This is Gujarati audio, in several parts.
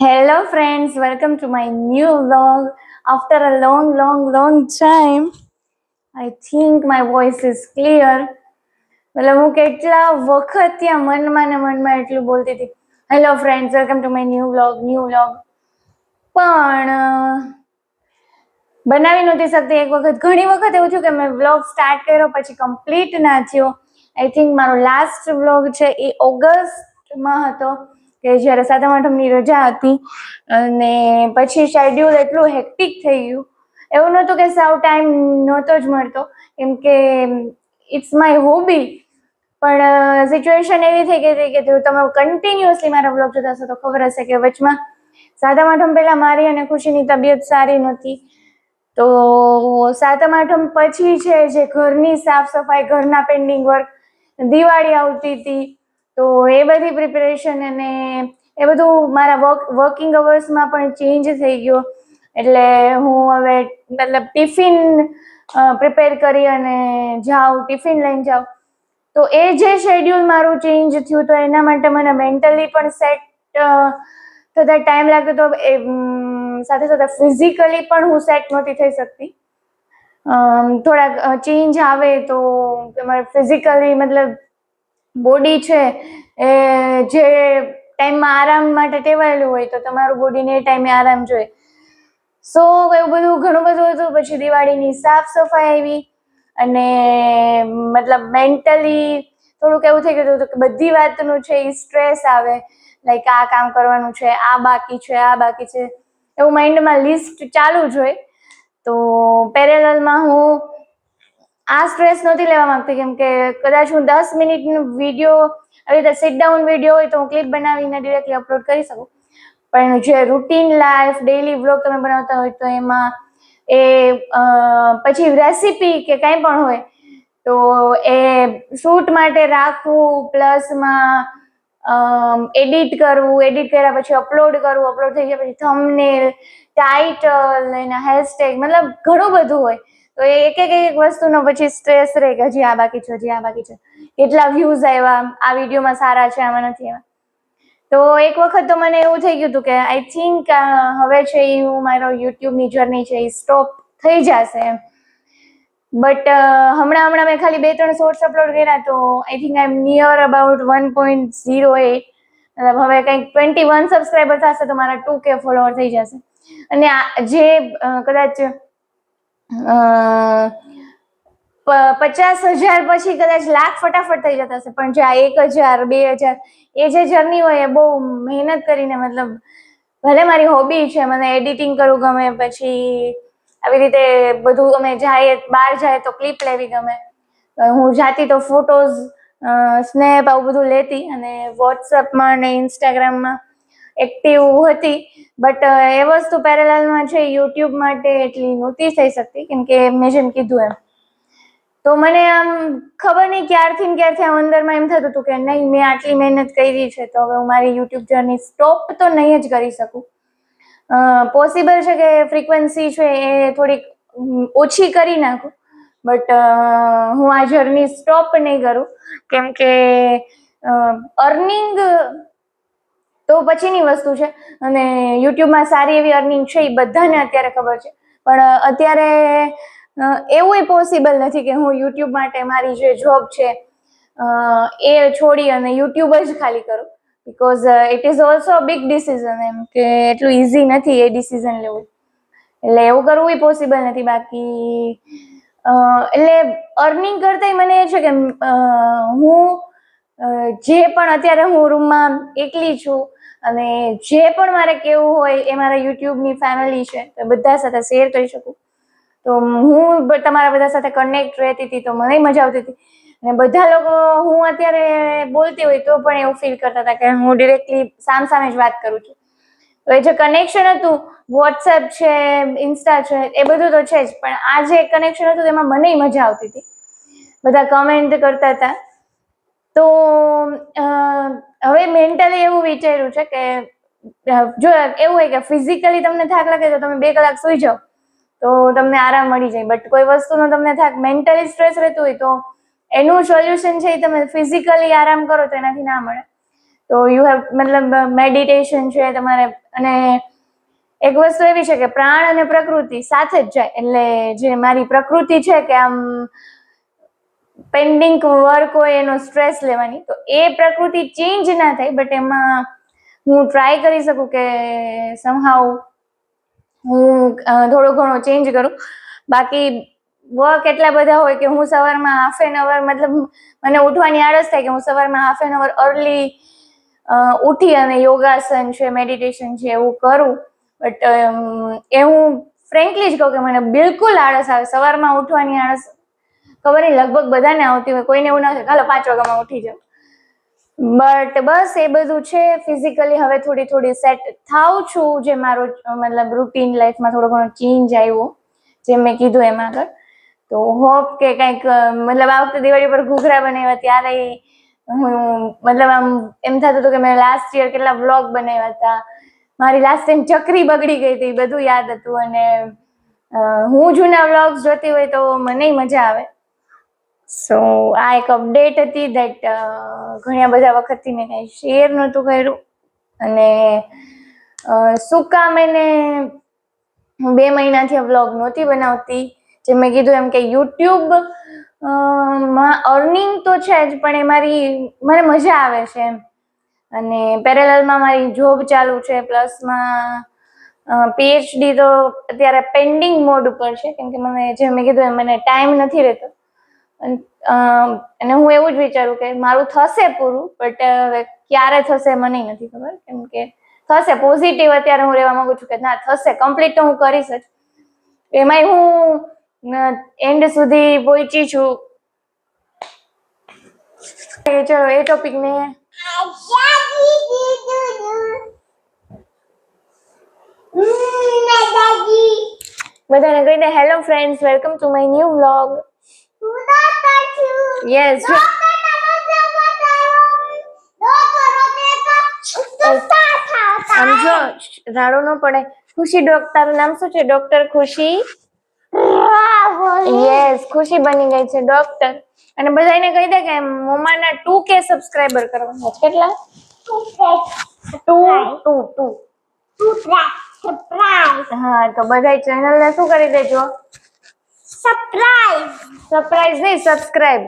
Hello friends, welcome to my new vlog. After a long time, I think my voice is clear. મતલબ હું કેટલા વખત ત્યાં મનમાં ને મનમાં એટલું બોલતી હતી, hello friends, welcome to my new vlog. પણ બનાવી નહોતી શકતી. એક વખત ઘણી વખત એવું થયું કે મેં વ્લોગ સ્ટાર્ટ કર્યો પછી કમ્પ્લીટ ના થયો. આઈ થિંક મારો લાસ્ટ વ્લોગ છે એ ઓગસ્ટમાં હતો, કે જ્યારે સાતમ આઠમની રજા હતી અને પછી શેડ્યુલ એટલું હેક્ટિક થઈ ગયું. એવું નહોતું કે સાવ ટાઈમ નહોતો જ મળતો, કેમ કે ઇટ્સ માય હોબી. પણ સિચ્યુએશન એવી થઈ ગઈ હતી કે તમે કન્ટિન્યુઅસલી મારા વ્લોગ જોતા હશો તો ખબર હશે કે વચમાં સાતમ આઠમ પહેલા મારી અને ખુશીની તબિયત સારી નહોતી. તો સાતમ આઠમ પછી છે જે ઘરની સાફ સફાઈ, ઘરના પેન્ડિંગ વર્ક, દિવાળી આવતી હતી, તો એ બધી પ્રિપેરેશન અને એ બધું મારા વર્કિંગ અવર્સમાં પણ ચેન્જ થઈ ગયો. એટલે હું હવે મતલબ ટિફિન પ્રિપેર કરી અને જાઉં, ટિફિન લઈને જાઉં. તો એ જે શેડ્યુલ મારું ચેન્જ થયું, તો એના માટે મને મેન્ટલી પણ સેટ થતા ટાઈમ લાગતો હતો. એ સાથે સાથે ફિઝિકલી પણ હું સેટ નહોતી થઈ શકતી. થોડાક ચેન્જ આવે તો તમારે ફિઝિકલી મતલબ બોડી છે એ જે ટાઈમમાં આરામ માટે ટેવાયેલું હોય તો તમારું બોડીને એ ટાઈમે આરામ જોઈએ. સો એવું બધું ઘણું બધું હતું. પછી દિવાળીની સાફ સફાઈ આવી અને મતલબ મેન્ટલી થોડુંક એવું થઈ ગયું હતું કે બધી વાતનું છે એ સ્ટ્રેસ આવે, લાઈક આ કામ કરવાનું છે, આ બાકી છે, આ બાકી છે, એવું માઇન્ડમાં લિસ્ટ ચાલુ જ હોય. તો પેરેલલમાં હું આ સ્ટ્રેસ નહોતી લેવા માંગતી, કેમ કે કદાચ હું 10 મિનિટનો વિડીયો આવી રીતે સિટ ડાઉન વિડીયો હોય તો હું ક્લિપ બનાવીને ડિરેક્ટલી અપલોડ કરી શકું. પણ જે રૂટીન લાઈફ, ડેઈલી વ્લોગ તમે બનાવતા હોય તો એમાં એ પછી રેસીપી કે કંઈ પણ હોય તો એ શૂટ માટે રાખવું, પ્લસમાં એડિટ કરવું, એડિટ કર્યા પછી અપલોડ કરવું, અપલોડ થઈ ગયા પછી થંબનેલ, ટાઇટલ, એના હેશટેગ, મતલબ ઘણું બધું હોય. તો એ એક વસ્તુનો પછી સ્ટ્રેસ રહે કે હજી આ બાકી છે, હજી આ બાકી છે, કેટલા વ્યૂઝ આવ્યા, આ વિડીયોમાં સારા છે, આમાં નથી આવ્યા. તો એક વખત તો મને એવું થઈ ગયું હતું કે આઈ થિંક હવે છે એ હું મારો યુટ્યુબની જર્ની છે એ સ્ટોપ થઈ જશે એમ. બટ હમણાં મેં ખાલી 2-3 શોર્ટ્સ અપલોડ કર્યા તો I think I am near about 1.08. મતલબ હવે કંઈક 21 સબસ્ક્રાઈબર થશે તો મારા 2K ફોલોવર થઈ જશે. અને જે કદાચ 50,000 પછી કદાચ લાખ ફટાફટ થઈ જતા હશે, પણ જે આ 1,000, 2,000 એ જે જર્ની હોય એ બહુ મહેનત કરીને, મતલબ ભલે મારી હોબી છે, મને એડિટિંગ કરવું ગમે, પછી આવી રીતે બધું અમે બહાર જાય તો ક્લિપ લેવી ગમે. હું જાતી તો ફોટોઝ, સ્નેપ આવું બધું લેતી અને વોટ્સઅપમાં ને ઇન્સ્ટાગ્રામમાં એક્ટિવ હતી. બટ એ વસ્તુ પેરેલલમાં છે યુટ્યુબ માટે એટલી નહોતી થઈ શકતી, કેમ કે મેં જેમ કીધું એમ. તો મને આમ ખબર નહીં ક્યારથી આમ અંદરમાં એમ થતું હતું કે નહીં, મેં આટલી મહેનત કરી છે તો હવે હું મારી યુટ્યુબ જર્ની સ્ટોપ તો નહીં જ કરી શકું. પોસિબલ છે કે ફ્રીક્વન્સી છે એ થોડીક ઓછી કરી નાખું, બટ હું આ જર્ની સ્ટોપ નહીં કરું, કેમ કે અર્નિંગ તો પછીની વસ્તુ છે અને યુટ્યુબમાં સારી એવી અર્નિંગ છે એ બધાને અત્યારે ખબર છે. પણ અત્યારે એવું પોસિબલ નથી કે હું યુટ્યુબ માટે મારી જે જોબ છે એ છોડી અને યુટ્યુબ જ ખાલી કરું, because it is also a big decision, એમ કે એટલું ઇઝી નથી એ ડિસિઝન લેવું. એટલે એવું કરવું એ પોસિબલ નથી. બાકી એટલે અર્નિંગ કરતા મને એ છે કે હું જે પણ અત્યારે હું રૂમમાં એકલી છું અને જે પણ મારે કેવું હોય એ મારા યુટ્યુબની ફેમિલી છે તો બધા સાથે શેર કરી શકું. તો હું તમારા બધા સાથે કનેક્ટ રહેતી હતી તો મને મજા આવતી હતી. અને બધા લોકો હું અત્યારે બોલતી હોય તો પણ એવું ફીલ કરતા હતા કે હું ડિરેક્ટલી સામે જ વાત કરું છું. તો એ જે કનેક્શન હતું, વોટ્સએપ છે, ઇન્સ્ટા છે, એ બધું તો છે જ, પણ આ જે કનેક્શન હતું એમાં મને મજા આવતી હતી. બધા કમેન્ટ કરતા હતા. તો હવે મેન્ટલી એવું વિચાર્યું છે કે જો એવું હોય કે ફિઝિકલી તમને થાક લાગે તો તમે 2 કલાક સુઈ જાઓ તો તમને આરામ મળી જાય. બટ કોઈ વસ્તુનો તમને થાક, મેન્ટલી સ્ટ્રેસ રહેતું હોય તો એનું સોલ્યુશન છે એ તમે ફિઝિકલી આરામ કરો તો એનાથી ના મળે. તો યુ હેવ મતલબ મેડિટેશન છે તમારે. અને એક વસ્તુ એવી છે કે પ્રાણ અને પ્રકૃતિ સાથે જ જાય. એટલે જે મારી પ્રકૃતિ છે કે આમ પેન્ડિંગ વર્ક હોય એનો સ્ટ્રેસ લેવાની, તો એ પ્રકૃતિ ચેન્જ ના થાય, બટ એમાં હું ટ્રાય કરી શકું કે સમહાઉ હું થોડો ઘણો ચેન્જ કરું. બાકી વર્ક એટલા બધા હોય કે હું સવારમાં હાફ એન અવર, મતલબ મને ઉઠવાની આળસ થાય કે હું સવારમાં હાફ એન અવર અર્લી ઉઠી અને યોગાસન છે, મેડિટેશન છે એવું કરું. બટ એ હું ફ્રેન્કલી જ કહું કે મને બિલકુલ આળસ આવે સવારમાં ઉઠવાની. આળસ ખબર નહીં, લગભગ બધાને આવતી હોય, કોઈને એવું ના થાય હાલો 5 વાગ્યામાં ઉઠી જાવ. બટ બસ એ બધું છે. ફિઝિકલી હવે થોડી થોડી સેટ થાઉં છું, જે મારો મતલબ રૂટીન લાઈફમાં થોડો ઘણો ચેન્જ આવ્યો, જેમ મેં કીધું એમાં આગળ. તો હોપ કે કંઈક મતલબ આ વખતે દિવાળી પર ઘૂઘરા બનાવ્યા ત્યારે હું મતલબ આમ એમ થતું હતું કે મેં લાસ્ટ યર કેટલા વ્લોગ બનાવ્યા હતા, મારી લાસ્ટ ટાઈમ ચકરી બગડી ગઈ હતી, બધું યાદ હતું. અને હું જૂના વ્લોગ્સ જોતી હોય તો મને મજા આવે. સો આ એક અપડેટ હતી દેટ ઘણા બધા વખતથી મેં કાંઈ શેર નહોતું કર્યું. અને શું કામ એને હું 2 મહિનાથી વ્લોગ નહોતી બનાવતી, જેમ મેં કીધું એમ કે યુટ્યુબ માં અર્નિંગ તો છે જ, પણ એ મને મજા આવે છે એમ. અને પેરેલલમાં મારી જોબ ચાલુ છે, પ્લસમાં પીએચડી તો અત્યારે પેન્ડિંગ મોડ ઉપર છે, કેમ કે મને જેમ મેં કીધું મને ટાઈમ નથી રહેતો. અને હું એવું જ વિચારું કે મારું થશે પૂરું, બટ હવે ક્યારે થશે મને નથી ખબર. કેમ કે થશે, પોઝિટિવ અત્યારે હું રહેવા માંગુ છું કે ના થશે, કમ્પ્લીટ તો હું કરીશ જ. એમાંય હું એન્ડ સુધી પહોંચી છું. ચલો એ ટોપિક ને બધાને કહી દે hello friends, welcome to my new vlog. Yes, સમજો રાડો ન પડે. ખુશી તારું નામ શું છે? ડોક્ટર ખુશી. યસ, ખુશી બની ગઈ છે ડોક્ટર. અને બધાને કહી દે કે મમ્માના 2K સબસ્ક્રાઇબર કરવાના છે. કેટલા? 2. હા, તો બધા ચેનલને શું કરી દેજો? સરપ્રાઈઝ નહીં, સબસ્ક્રાઇબ.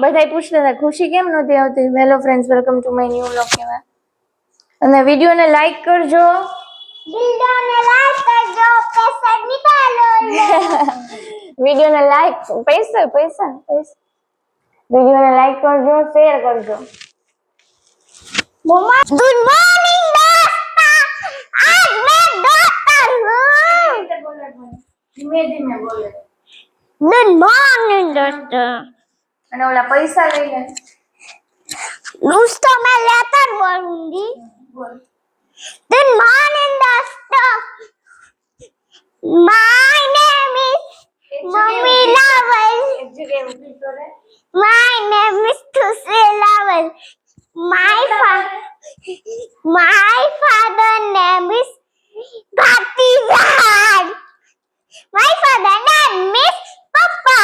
બધાય પૂછતા હતા ખુશી કેમ નહોતી આવતી. Hello friends, welcome to my new vlog કહેવા. અને વિડીયોને લાઈક કરજો. વિડીયોને લાઈક, પૈસા વિડીયોને લાઈક કરજો, શેર કરજો. ગુડ મોર્નિંગ દોસ્તા, આજ મેં ડોક્ટર હું. ધીમે ધીમે બોલે. ગુડ મોર્નિંગ દોસ્તા. અને ઓલા પૈસા લઈ લે. दोस्तों मैं लेकर बोलूंगी. Good morning दोस्तों. My name is Mummy Lawal. My name is Thusi Lawal. My father name is Bhatizad. My father name is Papa.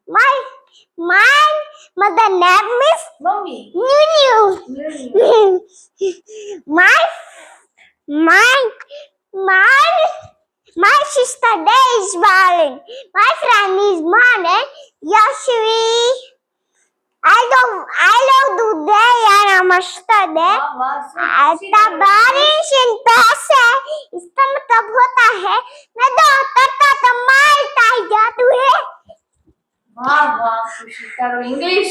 My mother name is Mummy. My sister day is Balin. My friend is Mane. Yashvi. I love the day and I'm a study. आता बारिश इंतहा इसका मतलब होता है मैं दो तत्ता तमाल ताई जादू है. वाह वाह खुशी, तारो इंग्लिश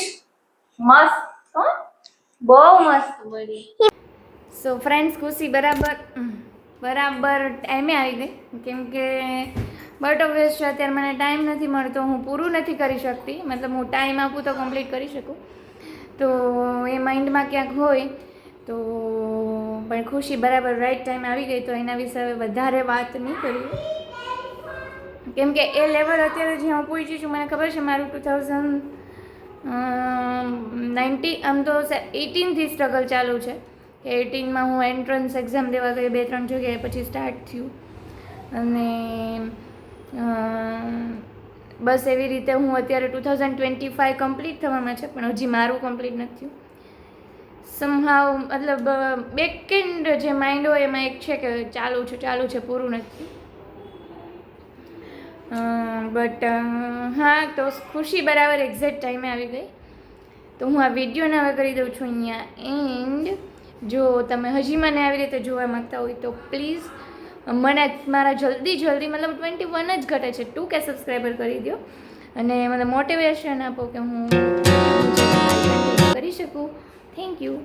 मस्त हो, બહુ મસ્ત બોલી. સો ફ્રેન્ડ્સ, ખુશી બરાબર ટાઈમે આવી ગઈ, કેમ કે બટ ઓબ્વિયસ છે અત્યારે મને ટાઈમ નથી મળતો, હું પૂરું નથી કરી શકતી. મતલબ હું ટાઈમ આપું તો કમ્પ્લીટ કરી શકું, તો એ માઇન્ડમાં ક્યાંક હોય તો. પણ ખુશી બરાબર રાઈટ ટાઈમ આવી ગઈ, તો એના વિશે હવે વધારે વાત નહીં કરીએ, કેમ કે એ લેવલ અત્યારે જ્યાં હું પહોંચી છું, મને ખબર છે મારું 2019 આમ તો 18થી સ્ટ્રગલ ચાલુ છે. કે 18માં હું એન્ટ્રન્સ એક્ઝામ દેવા ગઈ 2-3 જગ્યાએ, પછી સ્ટાર્ટ થયું. અને બસ એવી રીતે હું અત્યારે 2025 કમ્પ્લીટ થવામાં છે, પણ હજી મારું કમ્પ્લીટ નથી થયું. સમહાવ મતલબ બેકએન્ડ જે માઇન્ડ હોય એમાં એક છે કે ચાલુ છે પૂરું નથી. બટ હા, તો ખુશી બરાબર એક્ઝેક્ટ ટાઈમે આવી ગઈ. તો હું આ વિડીયોને હવે કરી દઉં છું અહીંયા એન્ડ. જો તમે હજી મને આવી રીતે જોવા માંગતા હોય તો પ્લીઝ મને મારા જલ્દી મતલબ 21 જ ઘટે છે, 2K સબસ્ક્રાઈબર કરી દો અને મને મોટિવેશન આપો કે હું કરી શકું. Thank you.